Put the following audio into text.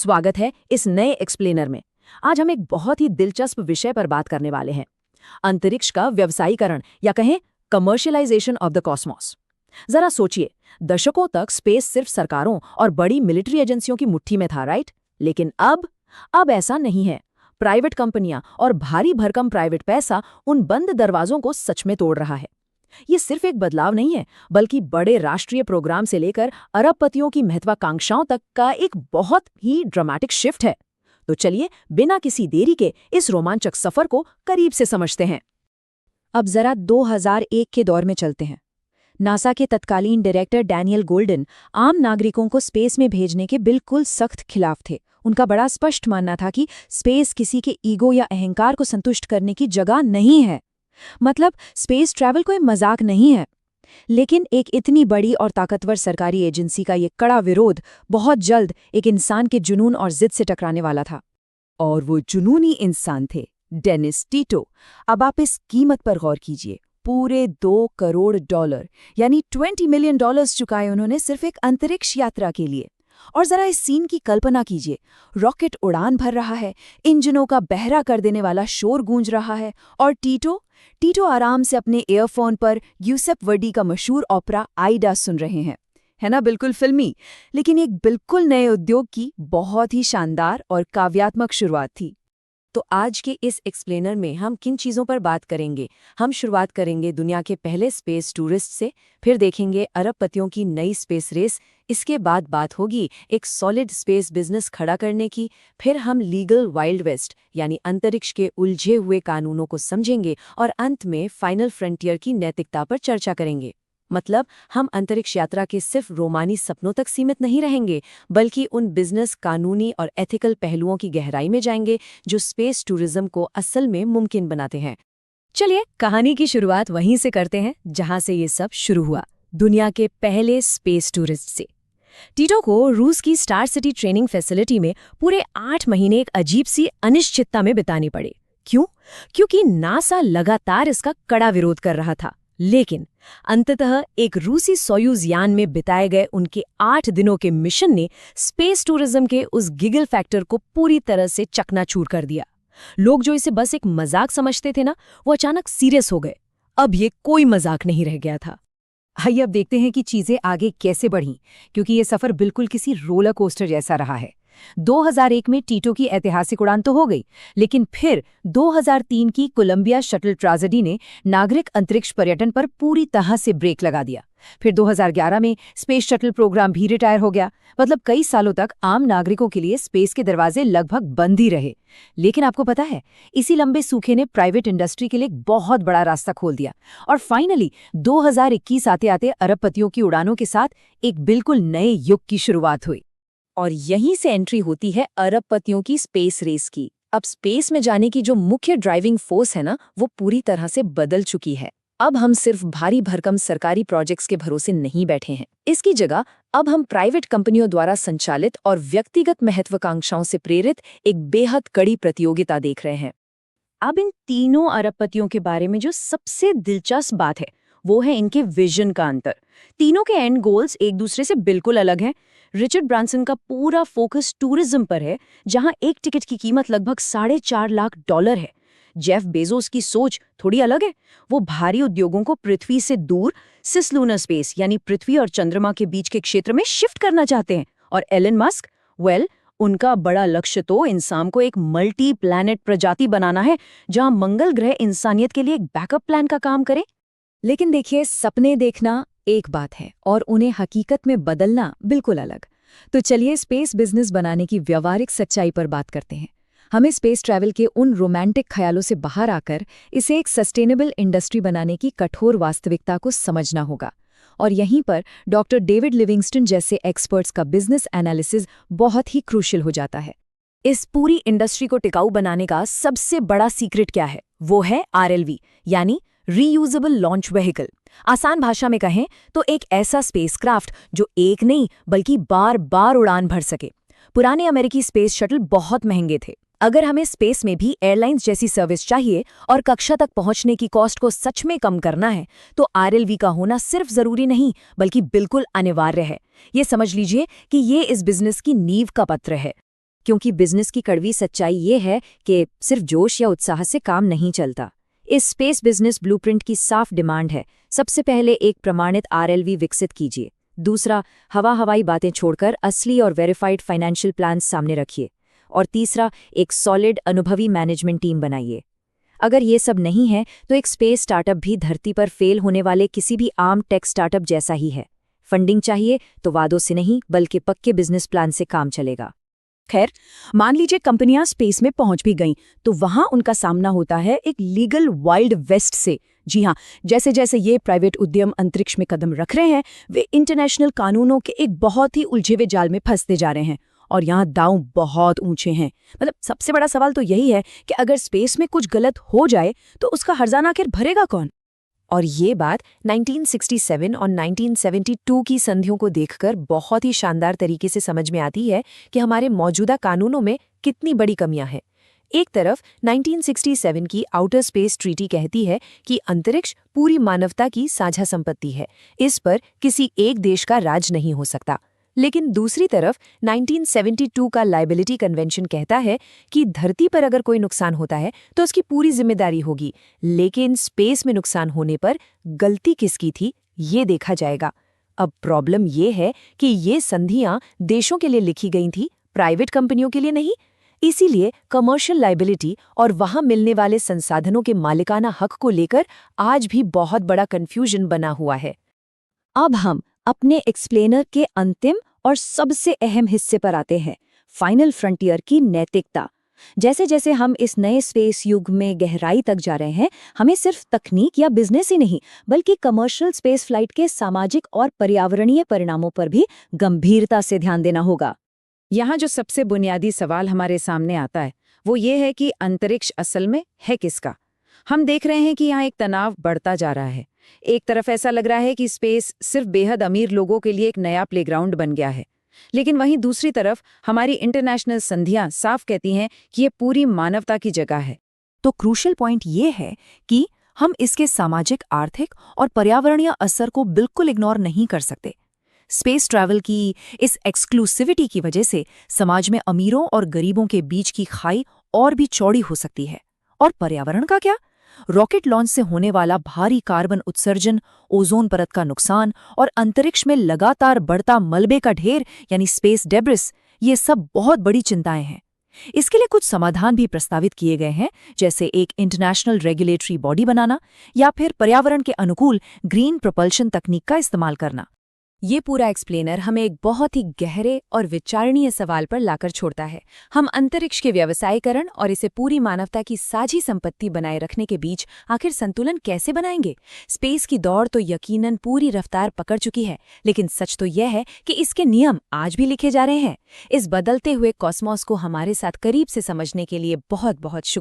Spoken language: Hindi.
स्वागत है इस नए एक्सप्लेनर में। आज हम एक बहुत ही दिलचस्प विषय पर बात करने वाले हैं, अंतरिक्ष का व्यवसायीकरण या कहें कमर्शियलाइजेशन ऑफ द कॉस्मोस। जरा सोचिए, दशकों तक स्पेस सिर्फ सरकारों और बड़ी मिलिट्री एजेंसियों की मुट्ठी में था, राइट? लेकिन अब ऐसा नहीं है। प्राइवेट कंपनियां और भारी भरकम प्राइवेट पैसा उन बंद दरवाजों को सच में तोड़ रहा है। ये सिर्फ एक बदलाव नहीं है, बल्कि बड़े राष्ट्रीय प्रोग्राम से लेकर अरबपतियों की महत्वाकांक्षाओं तक का एक बहुत ही ड्रामेटिक शिफ्ट है। तो चलिए बिना किसी देरी के इस रोमांचक सफर को करीब से समझते हैं। अब जरा 2001 के दौर में चलते हैं। नासा के तत्कालीन डायरेक्टर डैनियल गोल्डन आम नागरिकों को स्पेस में भेजने के बिल्कुल सख्त खिलाफ थे। उनका बड़ा स्पष्ट मानना था कि स्पेस किसी के ईगो या अहंकार को संतुष्ट करने की जगह नहीं है। मतलब स्पेस ट्रैवल कोई मजाक नहीं है। लेकिन एक इतनी बड़ी और ताकतवर सरकारी एजेंसी का ये कड़ा विरोध बहुत जल्द एक इंसान के जुनून और जिद से टकराने वाला था। और वो जुनूनी इंसान थे डेनिस टीटो। अब आप इस कीमत पर गौर कीजिए, पूरे $2 करोड़ यानी $20 मिलियन चुकाए उन्होंने सिर्फ एक अंतरिक्ष यात्रा के लिए। और जरा इस सीन की कल्पना कीजिए, रॉकेट उड़ान भर रहा है, इंजनों का बहरा कर देने वाला शोर गूंज रहा है, और टीटो आराम से अपने ईयरफोन पर यूसेप वर्डी का मशहूर ओपेरा आइडा सुन रहे हैं। है ना, बिल्कुल फिल्मी, लेकिन एक बिल्कुल नए उद्योग की बहुत ही शानदार और काव्यात्मक शुरुआत थी। तो आज के इस एक्सप्लेनर में हम किन चीज़ों पर बात करेंगे? हम शुरुआत करेंगे दुनिया के पहले स्पेस टूरिस्ट से, फिर देखेंगे अरबपतियों की नई स्पेस रेस, इसके बाद बात होगी एक सॉलिड स्पेस बिजनेस खड़ा करने की, फिर हम लीगल वाइल्ड वेस्ट यानी अंतरिक्ष के उलझे हुए कानूनों को समझेंगे, और अंत में फाइनल फ्रंटियर की नैतिकता पर चर्चा करेंगे। मतलब हम अंतरिक्ष यात्रा के सिर्फ रोमानी सपनों तक सीमित नहीं रहेंगे, बल्कि उन बिजनेस, कानूनी और एथिकल पहलुओं की गहराई में जाएंगे जो स्पेस टूरिज्म को असल में मुमकिन बनाते हैं। चलिए कहानी की शुरुआत वहीं से करते हैं जहां से ये सब शुरू हुआ, दुनिया के पहले स्पेस टूरिस्ट से। टीटो को रूस की स्टार सिटी ट्रेनिंग फैसिलिटी में पूरे 8 महीने एक अजीब सी अनिश्चितता में बिताने पड़े। क्यों? क्योंकि नासा लगातार इसका कड़ा विरोध कर रहा था। लेकिन अंततः एक रूसी सोयूज यान में बिताए गए उनके 8 दिनों के मिशन ने स्पेस टूरिज्म के उस गिगल फैक्टर को पूरी तरह से चकनाचूर कर दिया। लोग जो इसे बस एक मजाक समझते थे ना, वो अचानक सीरियस हो गए। अब ये कोई मजाक नहीं रह गया था। आइए अब देखते हैं कि चीजें आगे कैसे बढ़ीं, क्योंकि ये सफर बिल्कुल किसी रोलर कोस्टर जैसा रहा है। 2001 में टीटो की ऐतिहासिक उड़ान तो हो गई, लेकिन फिर 2003 की कोलंबिया शटल ट्रेजेडी ने नागरिक अंतरिक्ष पर्यटन पर पूरी तरह से ब्रेक लगा दिया। फिर 2011 में स्पेस शटल प्रोग्राम भी रिटायर हो गया। मतलब कई सालों तक आम नागरिकों के लिए स्पेस के दरवाजे लगभग बंद ही रहे। लेकिन आपको पता है, इसी लंबे सूखे ने प्राइवेट इंडस्ट्री के लिए एक बहुत बड़ा रास्ता खोल दिया, और फाइनली 2021 आते आते अरबपतियों की उड़ानों के साथ एक बिल्कुल नए युग की शुरुआत हुई। और यहीं से एंट्री होती है अरबपतियों की स्पेस रेस की। अब स्पेस में जाने की जो मुख्य ड्राइविंग फोर्स है ना, वो पूरी तरह से बदल चुकी है। अब हम सिर्फ भारी भरकम सरकारी प्रोजेक्ट्स के भरोसे नहीं बैठे हैं। इसकी जगह अब हम प्राइवेट कंपनियों द्वारा संचालित और व्यक्तिगत महत्वाकांक्षाओं से प्रेरित एक बेहद कड़ी प्रतियोगिता देख रहे हैं। अब इन तीनों अरबपतियों के बारे में जो सबसे दिलचस्प बात है, वो है इनके विजन का अंतर। तीनों के एंड गोल्स एक दूसरे से बिल्कुल अलग हैं। रिचर्ड ब्रांसन का पूरा फोकस टूरिज्म पर है, जहां एक टिकट की कीमत लगभग $4.5 लाख है। जेफ बेजोस की सोच थोड़ी अलग है। वो भारी उद्योगों को पृथ्वी से दूर सिसलूनर स्पेस यानी पृथ्वी और चंद्रमा के बीच के क्षेत्र में शिफ्ट करना चाहते हैं। और एलन मस्क, उनका बड़ा लक्ष्य तो इंसान को एक मल्टी प्लैनेट प्रजाति बनाना है, जहां मंगल ग्रह इंसानियत के लिए एक बैकअप प्लान का काम करे। लेकिन देखिए, सपने देखना एक बात है और उन्हें हकीकत में बदलना बिल्कुल अलग। तो चलिए स्पेस बिजनेस बनाने की व्यावहारिक सच्चाई पर बात करते हैं। हमें स्पेस ट्रैवल के उन रोमांटिक ख्यालों से बाहर आकर इसे एक सस्टेनेबल इंडस्ट्री बनाने की कठोर वास्तविकता को समझना होगा। और यहीं पर डॉक्टर डेविड लिविंगस्टन जैसे एक्सपर्ट्स का बिजनेस एनालिसिस बहुत ही क्रूशियल हो जाता है। इस पूरी इंडस्ट्री को टिकाऊ बनाने का सबसे बड़ा सीक्रेट क्या है? वो है RLV यानी रीयूजेबल लॉन्च व्हीकल। आसान भाषा में कहें तो एक ऐसा स्पेसक्राफ्ट जो एक नहीं बल्कि बार बार उड़ान भर सके। पुराने अमेरिकी स्पेस शटल बहुत महंगे थे। अगर हमें स्पेस में भी एयरलाइंस जैसी सर्विस चाहिए और कक्षा तक पहुंचने की कॉस्ट को सच में कम करना है, तो RLV का होना सिर्फ जरूरी नहीं बल्कि बिल्कुल अनिवार्य है। ये समझ लीजिए कि ये इस बिजनेस की नींव का पत्र है। क्योंकि बिजनेस की कड़वी सच्चाई ये है कि सिर्फ जोश या उत्साह से काम नहीं चलता। इस स्पेस बिजनेस ब्लूप्रिंट की साफ डिमांड है, सबसे पहले एक प्रमाणित RLV विकसित कीजिए। दूसरा, हवाई बातें छोड़कर असली और वेरीफाइड फाइनेंशियल प्लान सामने रखिए। और तीसरा, एक सॉलिड अनुभवी मैनेजमेंट टीम बनाइए। अगर ये सब नहीं है तो एक स्पेस स्टार्टअप भी धरती पर फेल होने वाले किसी भी आम टेक स्टार्टअप जैसा ही है। फंडिंग चाहिए तो वादों से नहीं बल्कि पक्के बिजनेस प्लान से काम चलेगा। खैर, मान लीजिए कंपनियां स्पेस में पहुंच भी गईं, तो वहां उनका सामना होता है एक लीगल वाइल्ड वेस्ट से। जी हाँ, जैसे जैसे ये प्राइवेट उद्यम अंतरिक्ष में कदम रख रहे हैं, वे इंटरनेशनल कानूनों के एक बहुत ही उलझे हुए जाल में फंसते जा रहे हैं। और यहाँ दांव बहुत ऊंचे हैं। मतलब सबसे बड़ा सवाल तो यही है कि अगर स्पेस में कुछ गलत हो जाए तो उसका हर्जाना आखिर भरेगा कौन? और ये बात 1967 और 1972 की संधियों को देखकर बहुत ही शानदार तरीके से समझ में आती है कि हमारे मौजूदा कानूनों में कितनी बड़ी कमियां हैं। एक तरफ 1967 की आउटर स्पेस ट्रीटी कहती है कि अंतरिक्ष पूरी मानवता की साझा संपत्ति है, इस पर किसी एक देश का राज नहीं हो सकता। लेकिन दूसरी तरफ 1972 का लायबिलिटी कन्वेंशन कहता है कि धरती पर अगर कोई नुकसान होता है तो उसकी पूरी जिम्मेदारी होगी, लेकिन स्पेस में नुकसान होने पर गलती किसकी थी ये देखा जाएगा। अब प्रॉब्लम ये है कि ये संधियां देशों के लिए लिखी गई थी, प्राइवेट कंपनियों के लिए नहीं। इसीलिए कमर्शियल लायबिलिटी और वहां मिलने वाले संसाधनों के मालिकाना हक को लेकर आज भी बहुत बड़ा कंफ्यूजन बना हुआ है। अब हम अपने एक्सप्लेनर के अंतिम और सबसे अहम हिस्से पर आते हैं, फाइनल फ्रंटियर की नैतिकता। जैसे जैसे हम इस नए स्पेस युग में गहराई तक जा रहे हैं, हमें सिर्फ तकनीक या बिजनेस ही नहीं बल्कि कमर्शियल स्पेस फ्लाइट के सामाजिक और पर्यावरणीय परिणामों पर भी गंभीरता से ध्यान देना होगा। यहाँ जो सबसे बुनियादी सवाल हमारे सामने आता है वो ये है कि अंतरिक्ष असल में है किसका। हम देख रहे हैं कि यहाँ एक तनाव बढ़ता जा रहा है। एक तरफ ऐसा लग रहा है कि स्पेस सिर्फ बेहद अमीर लोगों के लिए एक नया प्लेग्राउंड बन गया है, लेकिन वहीं दूसरी तरफ हमारी इंटरनेशनल संधियां साफ कहती हैं कि ये पूरी मानवता की जगह है। तो क्रूशियल पॉइंट ये है कि हम इसके सामाजिक, आर्थिक और पर्यावरणीय असर को बिल्कुल इग्नोर नहीं कर सकते। स्पेस ट्रैवल की इस एक्सक्लूसिविटी की वजह से समाज में अमीरों और गरीबों के बीच की खाई और भी चौड़ी हो सकती है। और पर्यावरण का क्या? रॉकेट लॉन्च से होने वाला भारी कार्बन उत्सर्जन, ओजोन परत का नुकसान और अंतरिक्ष में लगातार बढ़ता मलबे का ढेर यानी स्पेस डेब्रिस, ये सब बहुत बड़ी चिंताएं हैं। इसके लिए कुछ समाधान भी प्रस्तावित किए गए हैं, जैसे एक इंटरनेशनल रेगुलेटरी बॉडी बनाना या फिर पर्यावरण के अनुकूल ग्रीन प्रोपल्शन तकनीक का इस्तेमाल करना। ये पूरा एक्सप्लेनर हमें एक बहुत ही गहरे और विचारणीय सवाल पर लाकर छोड़ता है। हम अंतरिक्ष के व्यवसायीकरण और इसे पूरी मानवता की साझी संपत्ति बनाए रखने के बीच आखिर संतुलन कैसे बनाएंगे? स्पेस की दौड़ तो यकीनन पूरी रफ्तार पकड़ चुकी है, लेकिन सच तो यह है कि इसके नियम आज भी लिखे जा रहे हैं। इस बदलते हुए कॉस्मोस को हमारे साथ करीब से समझने के लिए बहुत बहुत शुक्रिया।